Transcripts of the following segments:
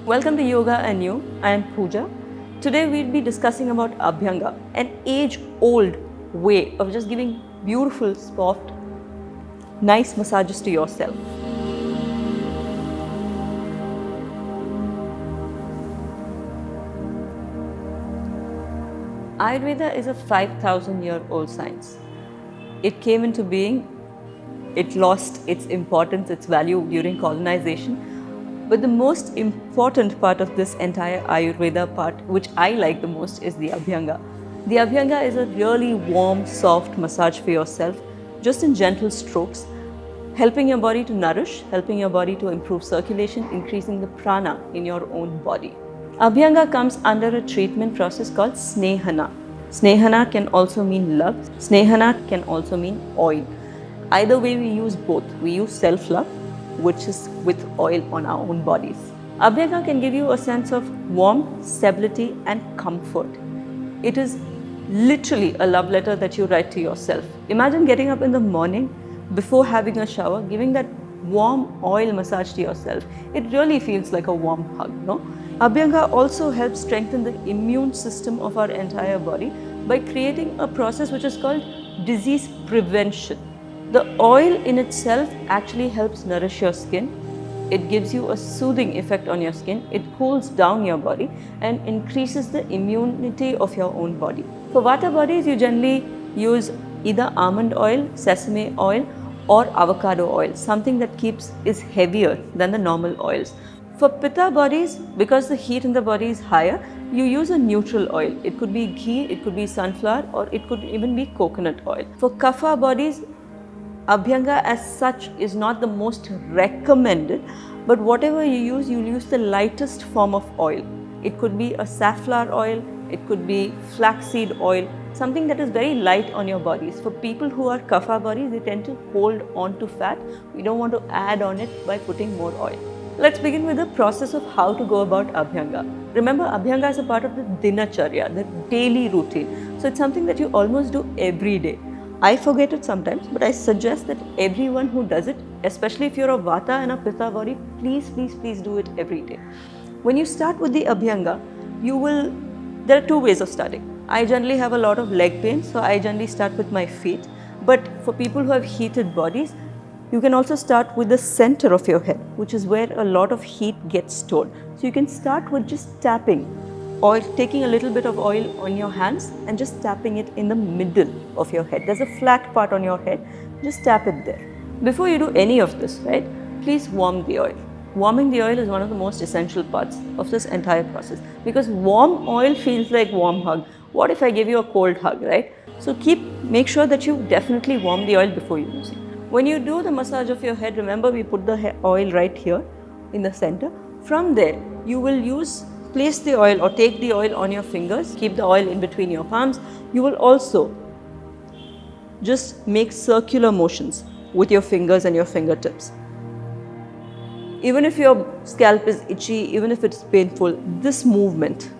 Welcome to Yoga and You. I am Pooja. Today we'll be discussing about Abhyanga, an age-old way of just giving beautiful, soft, nice massages to yourself. Ayurveda is a 5,000-year-old science. It came into being, it lost its importance, its value during colonization. But the most important part of this entire Ayurveda part, which I like the most, is the Abhyanga. The Abhyanga is a really warm, soft massage for yourself, just in gentle strokes, helping your body to nourish, helping your body to improve circulation, increasing the prana in your own body. Abhyanga comes under a treatment process called Snehana. Snehana can also mean love. Snehana can also mean oil. Either way, we use both. We use self-love, which is with oil on our own bodies. Abhyanga can give you a sense of warmth, stability and comfort. It is literally a love letter that you write to yourself. Imagine getting up in the morning before having a shower, giving that warm oil massage to yourself. It really feels like a warm hug, no? Abhyanga also helps strengthen the immune system of our entire body by creating a process which is called disease prevention. The oil in itself actually helps nourish your skin. It gives you a soothing effect on your skin. It cools down your body and increases the immunity of your own body. For Vata bodies, you generally use either almond oil, sesame oil or avocado oil, something that is heavier than the normal oils. For Pitta bodies, because the heat in the body is higher, you use a neutral oil. It could be ghee, it could be sunflower or it could even be coconut oil. For Kapha bodies, Abhyanga as such is not the most recommended, but whatever you use the lightest form of oil. It could be a safflower oil, it could be flaxseed oil, something that is very light on your bodies. For people who are Kapha bodies, they tend to hold on to fat. We don't want to add on it by putting more oil. Let's begin with the process of how to go about Abhyanga. Remember, Abhyanga is a part of the Dinacharya, the daily routine. So it's something that you almost do every day. I forget it sometimes, but I suggest that everyone who does it, especially if you're a Vata and a Pitta body, please do it every day. When you start with the Abhyanga, there are two ways of starting. I generally have a lot of leg pain, so I generally start with my feet. But for people who have heated bodies, you can also start with the center of your head, which is where a lot of heat gets stored. So you can start with just tapping. Oil, taking a little bit of oil on your hands and just tapping it in the middle of your head. There's a flat part on your head, just tap it there. Before you do any of this, right, please warm the oil. Warming the oil is one of the most essential parts of this entire process because warm oil feels like warm hug. What if I give you a cold hug, right? So make sure that you definitely warm the oil before you use it. When you do the massage of your head, remember we put the oil right here in the center. From there, you will place the oil or take the oil on your fingers, keep the oil in between your palms. You will also just make circular motions with your fingers and your fingertips. Even if your scalp is itchy, even if it's painful, this movement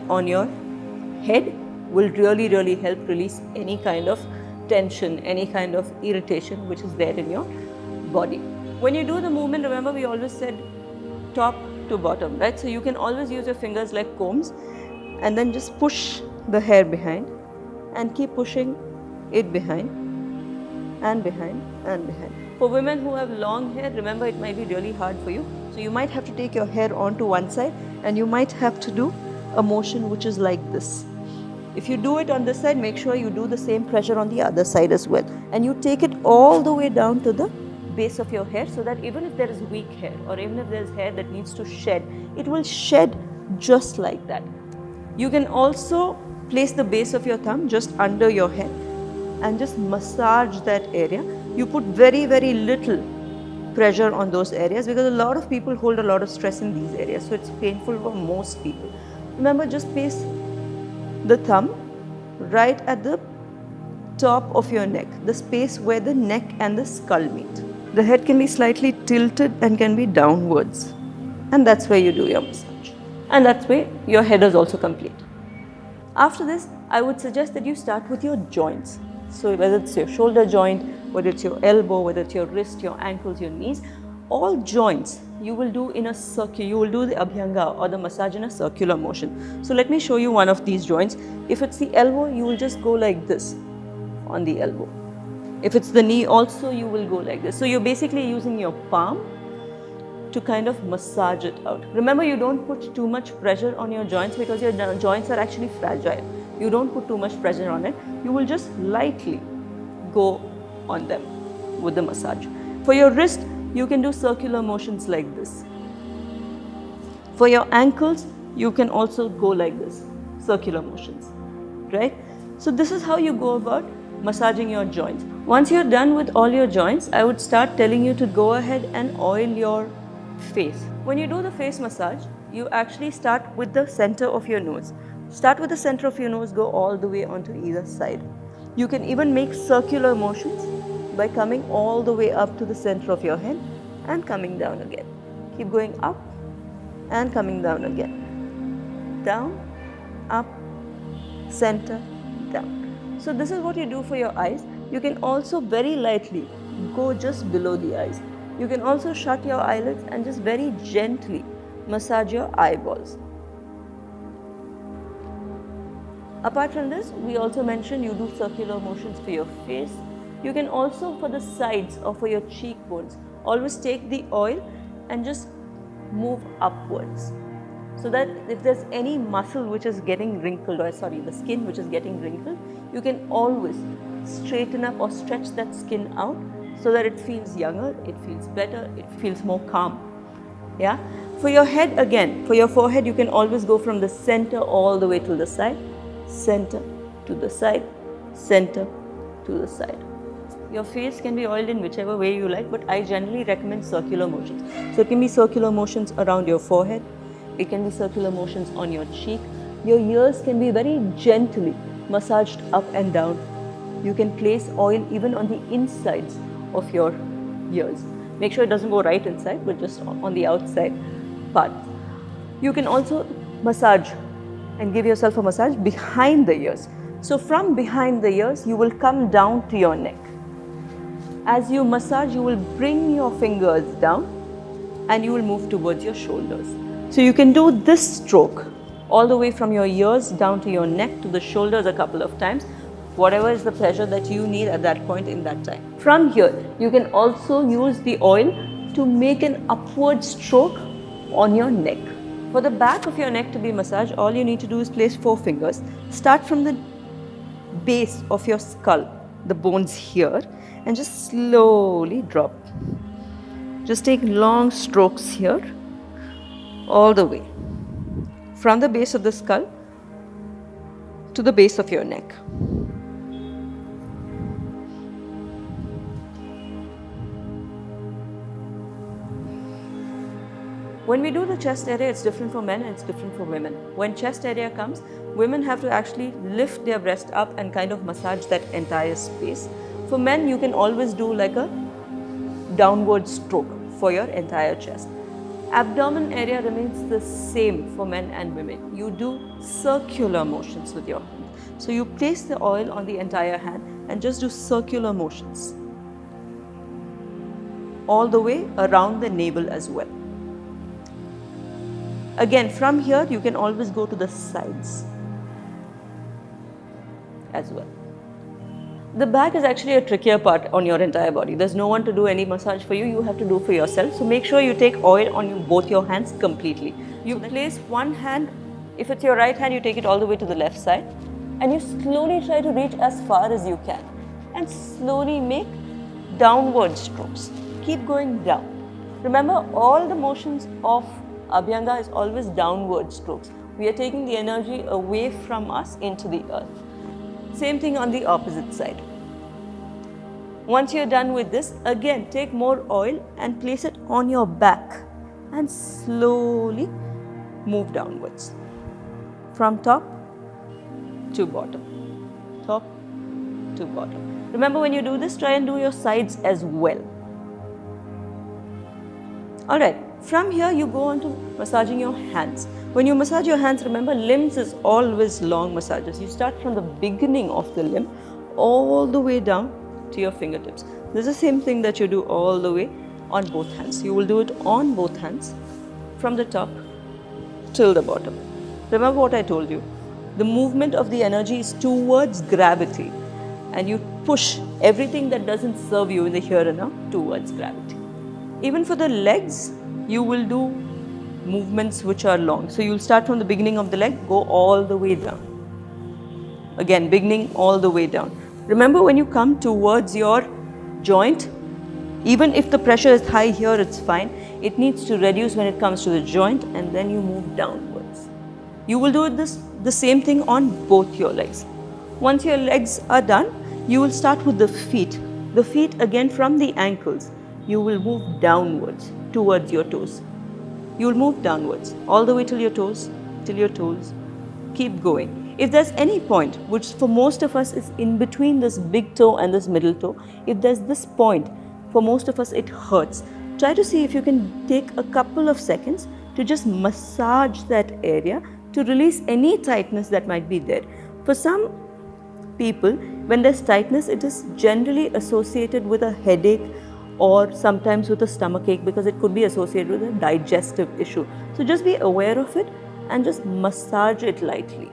on your head will really help release any kind of tension, any kind of irritation which is there in your body. When you do the movement, remember we always said top to bottom, right? So you can always use your fingers like combs and then just push the hair behind and keep pushing it behind and behind and behind. For women who have long hair, remember it might be really hard for you. So you might have to take your hair onto one side and you might have to do a motion which is like this. If you do it on this side, make sure you do the same pressure on the other side as well. And you take it all the way down to the base of your hair so that even if there is weak hair or even if there is hair that needs to shed, it will shed just like that. You can also place the base of your thumb just under your head and just massage that area. You put very little pressure on those areas because a lot of people hold a lot of stress in these areas, so it's painful for most people. Remember, just place the thumb right at the top of your neck, the space where the neck and the skull meet. The head can be slightly tilted and can be downwards. And that's where you do your massage. And that's where your head is also complete. After this, I would suggest that you start with your joints. So whether it's your shoulder joint, whether it's your elbow, whether it's your wrist, your ankles, your knees, all joints you will do in a circle. You will do the Abhyanga or the massage in a circular motion. So let me show you one of these joints. If it's the elbow, you will just go like this on the elbow. If it's the knee also, you will go like this. So you're basically using your palm to kind of massage it out. Remember, you don't put too much pressure on your joints because your joints are actually fragile. You don't put too much pressure on it. You will just lightly go on them with the massage. For your wrist, you can do circular motions like this. For your ankles, you can also go like this, circular motions, right? So this is how you go about massaging your joints. Once you're done with all your joints, I would start telling you to go ahead and oil your face. When you do the face massage, you actually start with the center of your nose. Start with the center of your nose, go all the way onto either side. You can even make circular motions by coming all the way up to the center of your head and coming down again. Keep going up and coming down again. Down, up, center, down. So this is what you do for your eyes. You can also very lightly go just below the eyes. You can also shut your eyelids and just very gently massage your eyeballs. Apart from this, we also mentioned you do circular motions for your face. You can also, for the sides or for your cheekbones, always take the oil and just move upwards, so that if there's any muscle which is getting wrinkled, or the skin which is getting wrinkled, you can always straighten up or stretch that skin out so that it feels younger, it feels better, it feels more calm. Yeah. For your head, again, for your forehead, you can always go from the center all the way to the side, center to the side, center to the side. Your face can be oiled in whichever way you like, but I generally recommend circular motions. So it can be circular motions around your forehead, it can be circular motions on your cheek. Your ears can be very gently massaged up and down. You can place oil even on the insides of your ears. Make sure it doesn't go right inside, but just on the outside part. You can also massage and give yourself a massage behind the ears. So from behind the ears, you will come down to your neck. As you massage, you will bring your fingers down and you will move towards your shoulders. So you can do this stroke all the way from your ears down to your neck to the shoulders a couple of times, whatever is the pleasure that you need at that point in that time. From here, you can also use the oil to make an upward stroke on your neck. For the back of your neck to be massaged, all you need to do is place 4 fingers. Start from the base of your skull, the bones here, and just slowly drop. Just take long strokes here, all the way, from the base of the skull to the base of your neck. When we do the chest area, it's different for men and it's different for women. When chest area comes, women have to actually lift their breast up and kind of massage that entire space. For men, you can always do like a downward stroke for your entire chest. Abdomen area remains the same for men and women. You do circular motions with your hand. So you place the oil on the entire hand and just do circular motions all the way around the navel as well. Again, from here, you can always go to the sides as well. The back is actually a trickier part on your entire body. There's no one to do any massage for you. You have to do for yourself. So make sure you take oil on both your hands completely. You place one hand, if it's your right hand, you take it all the way to the left side. And you slowly try to reach as far as you can. And slowly make downward strokes. Keep going down. Remember, all the motions of Abhyanga is always downward strokes. We are taking the energy away from us into the earth. Same thing on the opposite side. Once you're done with this, again take more oil and place it on your back and slowly move downwards from top to bottom, top to bottom. Remember, when you do this, try and do your sides as well. Alright, from here you go on to massaging your hands. When you massage your hands, remember, limbs is always long massages. You start from the beginning of the limb all the way down to your fingertips. This is the same thing that you do all the way on both hands. You will do it on both hands from the top till the bottom. Remember what I told you. The movement of the energy is towards gravity, and you push everything that doesn't serve you in the here and now towards gravity. Even for the legs, you will do movements which are long. So you'll start from the beginning of the leg, go all the way down. Again, beginning all the way down. Remember, when you come towards your joint, even if the pressure is high here, it's fine. It needs to reduce when it comes to the joint, and then you move downwards. You will do the same thing on both your legs. Once your legs are done, you will start with the feet. The feet again from the ankles. You will move downwards towards your toes. You will move downwards all the way till your toes, Keep going. If there's any point, which for most of us is in between this big toe and this middle toe, if there's this point, for most of us it hurts. Try to see if you can take a couple of seconds to just massage that area to release any tightness that might be there. For some people, when there's tightness, it is generally associated with a headache or sometimes with a stomach ache, because it could be associated with a digestive issue. So just be aware of it and just massage it lightly.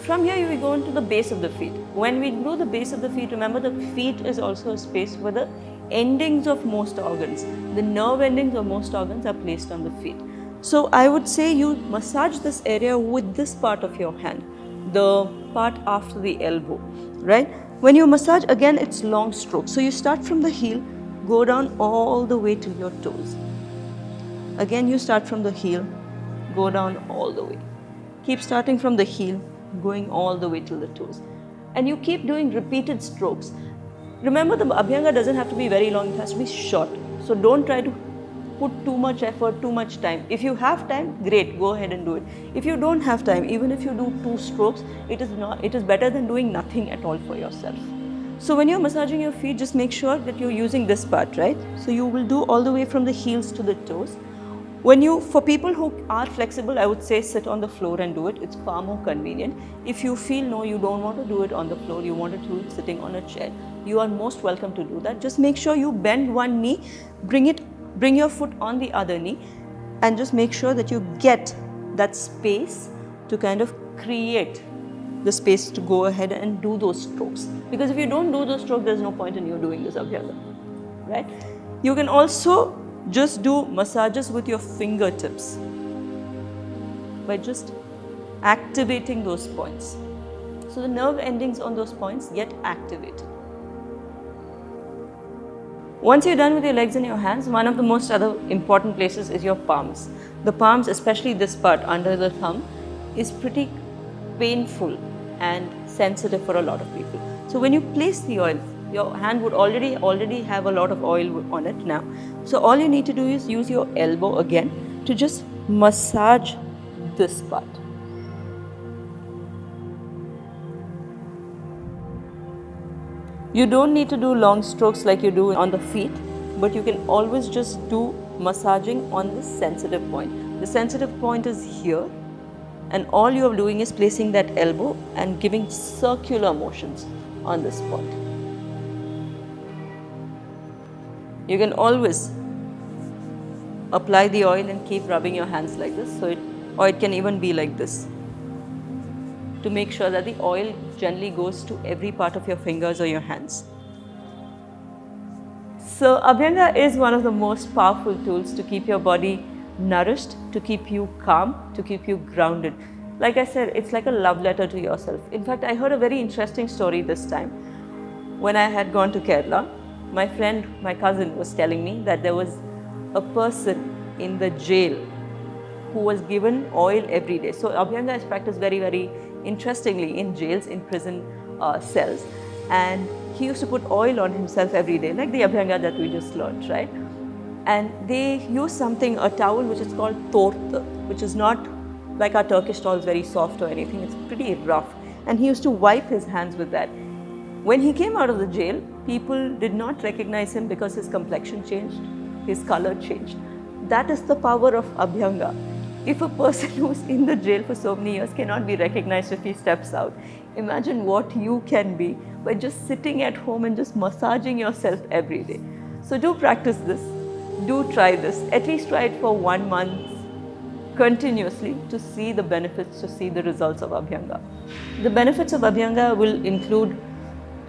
From here, we go into the base of the feet. When we do the base of the feet, remember the feet is also a space where the endings of most organs, the nerve endings of most organs are placed on the feet. So I would say you massage this area with this part of your hand, the part after the elbow, right? When you massage, again, it's long strokes. So you start from the heel, go down all the way to your toes. Again, you start from the heel, go down all the way. Keep starting from the heel, going all the way till the toes. And you keep doing repeated strokes. Remember, the Abhyanga doesn't have to be very long, it has to be short. So don't try to put too much effort, too much time. If you have time, great, go ahead and do it. If you don't have time, even if you do 2 strokes, it is better than doing nothing at all for yourself. So when you're massaging your feet, just make sure that you're using this part, right? So you will do all the way from the heels to the toes. For people who are flexible, I would say sit on the floor and do it. It's far more convenient. If you feel no, you don't want to do it on the floor, you want to do it sitting on a chair, you are most welcome to do that. Just make sure you bend one knee, bring your foot on the other knee, and just make sure that you get that space to kind of create the space to go ahead and do those strokes. Because if you don't do those strokes, there's no point in you doing this Abhyanga, right? You can also just do massages with your fingertips by just activating those points. So the nerve endings on those points get activated. Once you're done with your legs and your hands, one of the most other important places is your palms. The palms, especially this part under the thumb, is pretty painful and sensitive for a lot of people. So when you place the oil, your hand would already have a lot of oil on it now. So all you need to do is use your elbow again to just massage this part. You don't need to do long strokes like you do on the feet, but you can always just do massaging on this sensitive point. The sensitive point is here, and all you are doing is placing that elbow and giving circular motions on this spot. You can always apply the oil and keep rubbing your hands like this, or it can even be like this, to make sure that the oil generally goes to every part of your fingers or your hands. So Abhyanga is one of the most powerful tools to keep your body nourished, to keep you calm, to keep you grounded. Like I said, it's like a love letter to yourself. In fact, I heard a very interesting story this time. When I had gone to Kerala, my cousin was telling me that there was a person in the jail who was given oil every day. So Abhyanga is practiced very, very interestingly in jails, in prison cells. And he used to put oil on himself every day, like the Abhyanga that we just learned, right? And they use a towel which is called tort, which is not like our Turkish towels, very soft or anything. It's pretty rough. And he used to wipe his hands with that. When he came out of the jail, people did not recognize him because his complexion changed, his color changed. That is the power of Abhyanga. If a person who's in the jail for so many years cannot be recognized if he steps out, imagine what you can be by just sitting at home and just massaging yourself every day. So do practice this, do try this, at least try it for 1 month continuously to see the benefits, to see the results of Abhyanga. The benefits of Abhyanga will include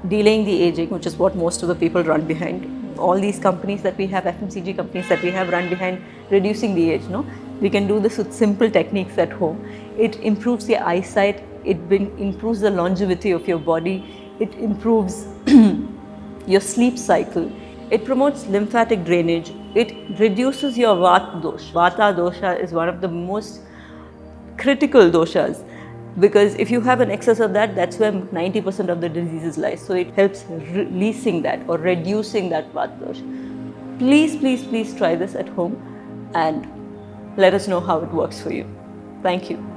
delaying the aging, which is what most of the people run behind. All these companies that we have, FMCG companies that we have, run behind reducing the age. No, we can do this with simple techniques at home. It improves your eyesight, it improves the longevity of your body, it improves your sleep cycle, it promotes lymphatic drainage, it reduces your Vata dosha. Vata dosha is one of the most critical doshas, because if you have an excess of that, that's where 90% of the diseases lie. So it helps releasing that or reducing that Vata dosha. Please, please, please try this at home and let us know how it works for you. Thank you.